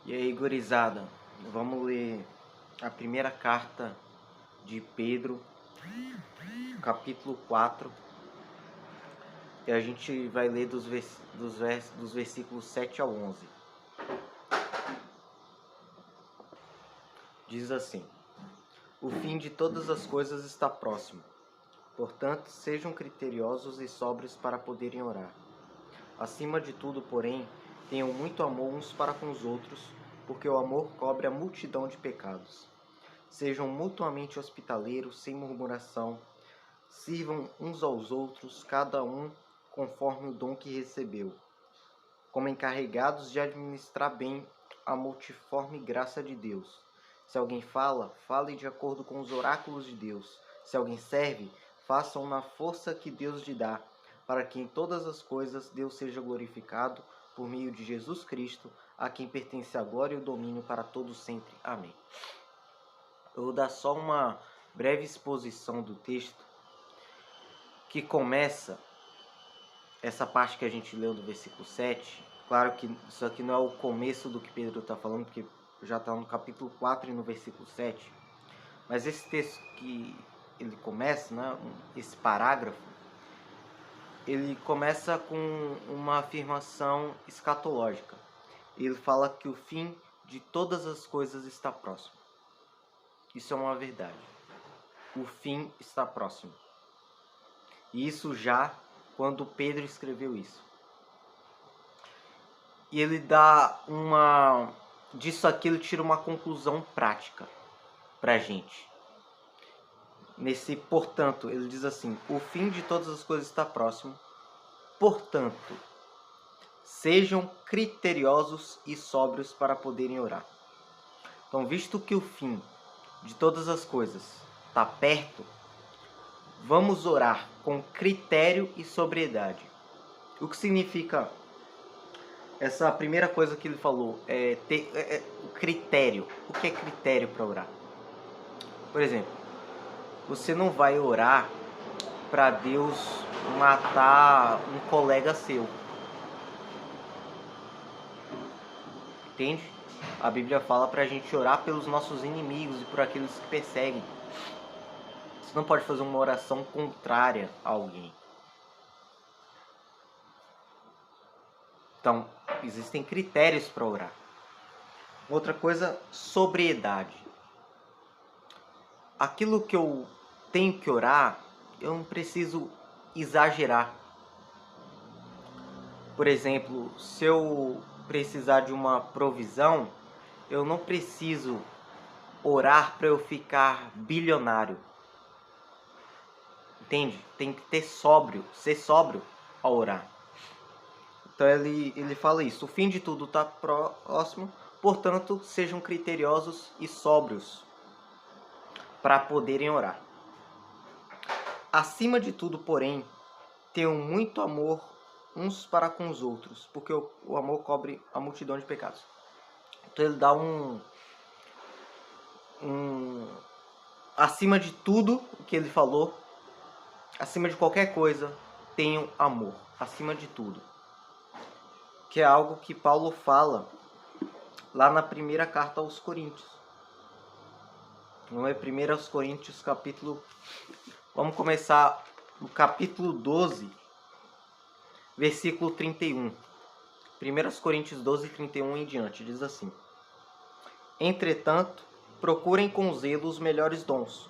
E aí, gurizada, vamos ler a primeira carta de Pedro, capítulo 4, e a gente vai ler dos versículos 7 ao 11. Diz assim: O fim de todas as coisas está próximo. Portanto, sejam criteriosos e sóbrios para poderem orar. Acima de tudo, porém, tenham muito amor uns para com os outros, porque o amor cobre a multidão de pecados. Sejam mutuamente hospitaleiros, sem murmuração. Sirvam uns aos outros, cada um conforme o dom que recebeu, como encarregados de administrar bem a multiforme graça de Deus. Se alguém fala, fale de acordo com os oráculos de Deus. Se alguém serve, façam na força que Deus lhe dá, para que em todas as coisas Deus seja glorificado por meio de Jesus Cristo, a quem pertence a glória e o domínio para todos sempre. Amém. Eu vou dar só uma breve exposição do texto, que começa essa parte que a gente leu do versículo 7. Claro que isso aqui não é o começo do que Pedro está falando, porque já está no capítulo 4 e no versículo 7. Mas esse texto que ele começa, né, esse parágrafo, ele começa com uma afirmação escatológica. Ele fala que o fim de todas as coisas está próximo. Isso é uma verdade. O fim está próximo. E isso já quando Pedro escreveu isso. E ele dá uma... Disso aqui ele tira uma conclusão prática pra gente. Portanto, ele diz assim: o fim de todas as coisas está próximo. Portanto, sejam criteriosos e sóbrios para poderem orar. Então, visto que o fim de todas as coisas está perto, vamos orar com critério e sobriedade. O que significa essa primeira coisa que ele falou? O critério. O que é critério para orar? Por exemplo, você não vai orar para Deus matar um colega seu. Entende? A Bíblia fala para a gente orar pelos nossos inimigos e por aqueles que perseguem. Você não pode fazer uma oração contrária a alguém. Então, existem critérios para orar. Outra coisa, sobriedade. Aquilo que eu tenho que orar, eu não preciso exagerar. Por exemplo, se eu precisar de uma provisão, eu não preciso orar para eu ficar bilionário. Entende? Tem que ser sóbrio ao orar. Então ele fala isso: o fim de tudo está próximo, portanto, sejam criteriosos e sóbrios para poderem orar. Acima de tudo, porém, tenham muito amor uns para com os outros, porque o amor cobre a multidão de pecados. Então ele dá acima de tudo o que ele falou, acima de qualquer coisa, tenham amor, acima de tudo. Que é algo que Paulo fala lá na primeira carta aos Coríntios. Não é 1 Coríntios capítulo... Vamos começar no capítulo 12, versículo 31. 1 Coríntios 12, 31 em diante, diz assim: Entretanto, procurem com zelo os melhores dons,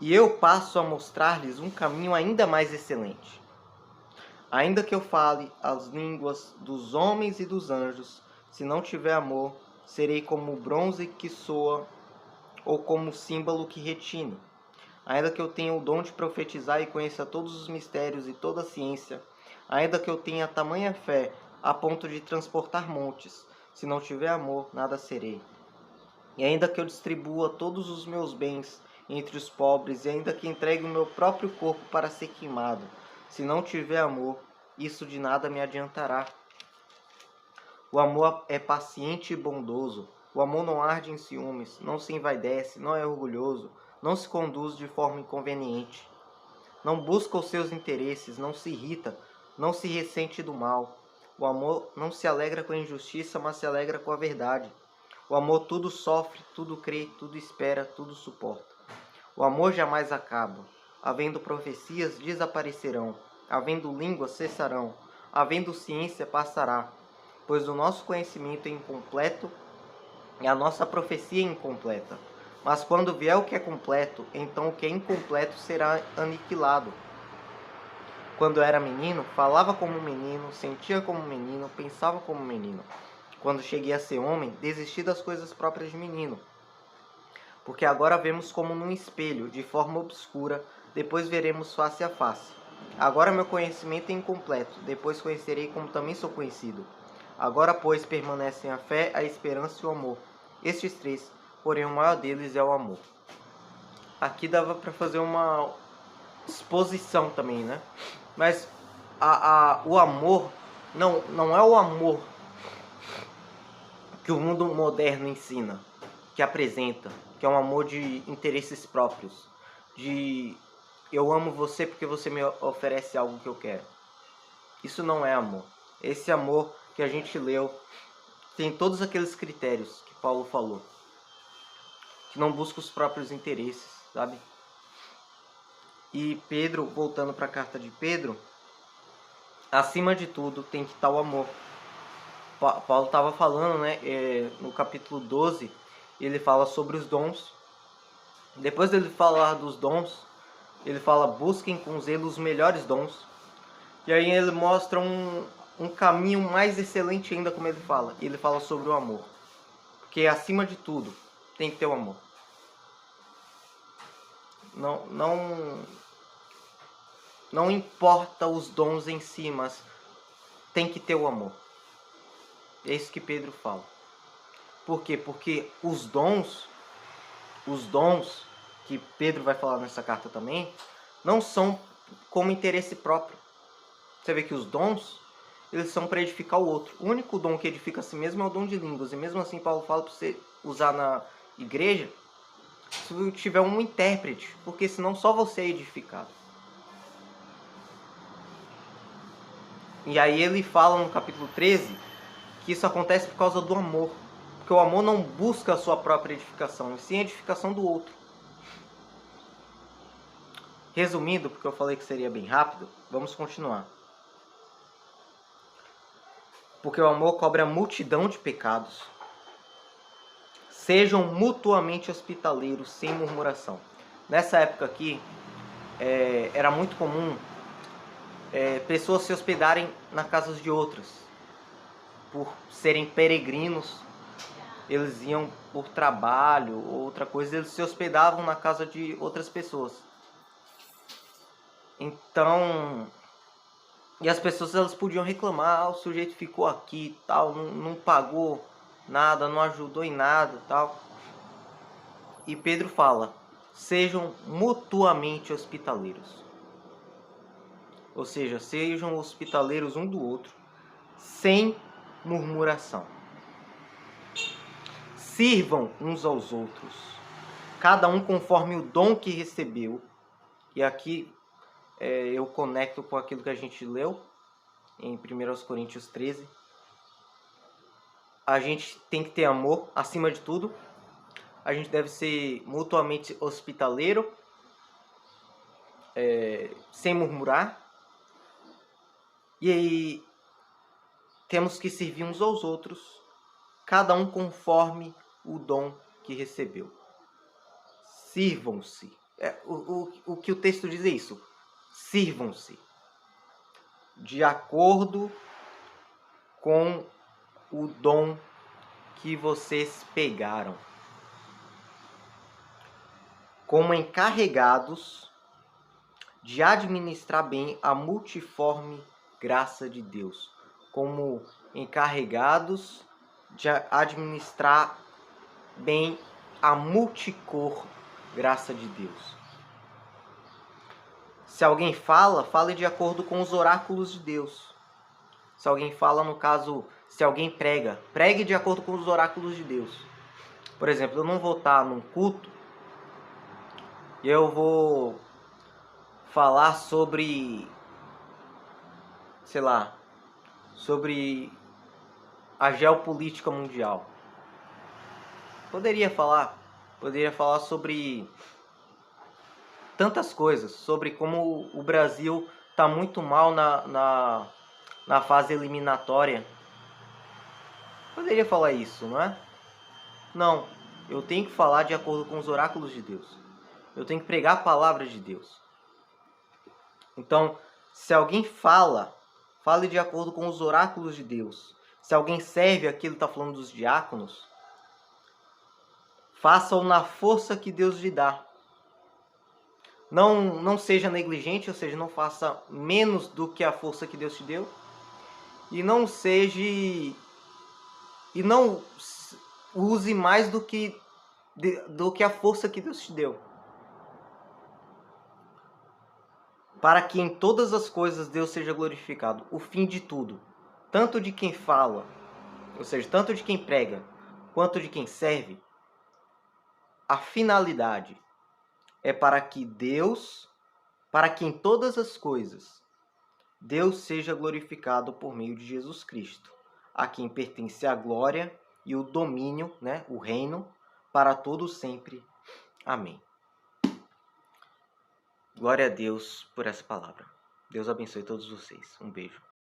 e eu passo a mostrar-lhes um caminho ainda mais excelente. Ainda que eu fale as línguas dos homens e dos anjos, se não tiver amor, serei como o bronze que soa ou como o símbolo que retine. Ainda que eu tenha o dom de profetizar e conheça todos os mistérios e toda a ciência, ainda que eu tenha tamanha fé a ponto de transportar montes, se não tiver amor, nada serei. E ainda que eu distribua todos os meus bens entre os pobres, e ainda que entregue o meu próprio corpo para ser queimado, se não tiver amor, isso de nada me adiantará. O amor é paciente e bondoso. O amor não arde em ciúmes, não se envaidece, não é orgulhoso, não se conduz de forma inconveniente. Não busca os seus interesses, não se irrita, não se ressente do mal, O amor não se alegra com a injustiça, mas se alegra com a verdade. O amor tudo sofre, tudo crê, tudo espera, tudo suporta. O amor jamais acaba. Havendo profecias, desaparecerão. Havendo línguas, cessarão. Havendo ciência, passará. Pois o nosso conhecimento é incompleto e a nossa profecia é incompleta. Mas quando vier o que é completo, então o que é incompleto será aniquilado. Quando era menino, falava como menino, sentia como menino, pensava como menino. Quando cheguei a ser homem, desisti das coisas próprias de menino. Porque agora vemos como num espelho, de forma obscura, depois veremos face a face. Agora meu conhecimento é incompleto, depois conhecerei como também sou conhecido. Agora, pois, permanecem a fé, a esperança e o amor. Estes três, porém o maior deles é o amor. Aqui dava para fazer uma exposição também, né? Mas o amor não é o amor que o mundo moderno ensina, que apresenta, que é um amor de interesses próprios, de eu amo você porque você me oferece algo que eu quero. Isso não é amor. Esse amor que a gente leu tem todos aqueles critérios que Paulo falou, que não busca os próprios interesses, sabe? E Pedro, voltando para a carta de Pedro, acima de tudo tem que estar o amor. Paulo estava falando, né, no capítulo 12, ele fala sobre os dons. Depois dele falar dos dons, ele fala: busquem com zelo os melhores dons. E aí ele mostra um caminho mais excelente ainda, como ele fala. E ele fala sobre o amor. Porque acima de tudo, tem que ter o amor. Não importa os dons em si, mas tem que ter o amor. É isso que Pedro fala. Por quê? Porque os dons que Pedro vai falar nessa carta também, não são como interesse próprio. Você vê que os dons, eles são para edificar o outro. O único dom que edifica a si mesmo é o dom de línguas. E mesmo assim Paulo fala para você usar na igreja se tiver um intérprete, porque senão só você é edificado. E aí ele fala no capítulo 13 que isso acontece por causa do amor. Porque o amor não busca a sua própria edificação, e sim a edificação do outro. Resumindo, porque eu falei que seria bem rápido, vamos continuar. Porque o amor cobre a multidão de pecados. Sejam mutuamente hospitaleiros, sem murmuração. Nessa época aqui, era muito comum pessoas se hospedarem na casa de outras. Por serem peregrinos, eles iam por trabalho ou outra coisa, eles se hospedavam na casa de outras pessoas. Então, e as pessoas elas podiam reclamar: o sujeito ficou aqui, tal, não pagou nada, não ajudou em nada, tal. E Pedro fala: sejam mutuamente hospitaleiros. Ou seja, sejam hospitaleiros um do outro, sem murmuração. Sirvam uns aos outros, cada um conforme o dom que recebeu. E aqui eu conecto com aquilo que a gente leu em 1 Coríntios 13. A gente tem que ter amor acima de tudo. A gente deve ser mutuamente hospitaleiro, sem murmurar. E aí temos que servir uns aos outros, cada um conforme o dom que recebeu. Sirvam-se. O que o texto diz é isso. Sirvam-se de acordo com o dom que vocês pegaram, como encarregados de administrar bem a multiforme graça de Deus, como encarregados de administrar bem a multicor graça de Deus. Se alguém fala, fale de acordo com os oráculos de Deus. Se alguém fala, no caso, se alguém prega, pregue de acordo com os oráculos de Deus. Por exemplo, eu não vou estar num culto e eu vou falar sobre, sei lá, sobre a geopolítica mundial. Poderia falar sobre tantas coisas, sobre como o Brasil está muito mal na fase eliminatória. Poderia falar isso, não é? Não, eu tenho que falar de acordo com os oráculos de Deus. Eu tenho que pregar a palavra de Deus. Então, se alguém fale de acordo com os oráculos de Deus. Se alguém serve aqui, ele está falando dos diáconos, faça-o na força que Deus lhe dá. Não seja negligente, ou seja, não faça menos do que a força que Deus te deu. E não use mais do que a força que Deus te deu. Para que em todas as coisas Deus seja glorificado. O fim de tudo, tanto de quem fala, ou seja, tanto de quem prega, quanto de quem serve, a finalidade é para que em todas as coisas, Deus seja glorificado por meio de Jesus Cristo, a quem pertence a glória e o domínio, né, o reino, para todo sempre. Amém. Glória a Deus por essa palavra. Deus abençoe todos vocês. Um beijo.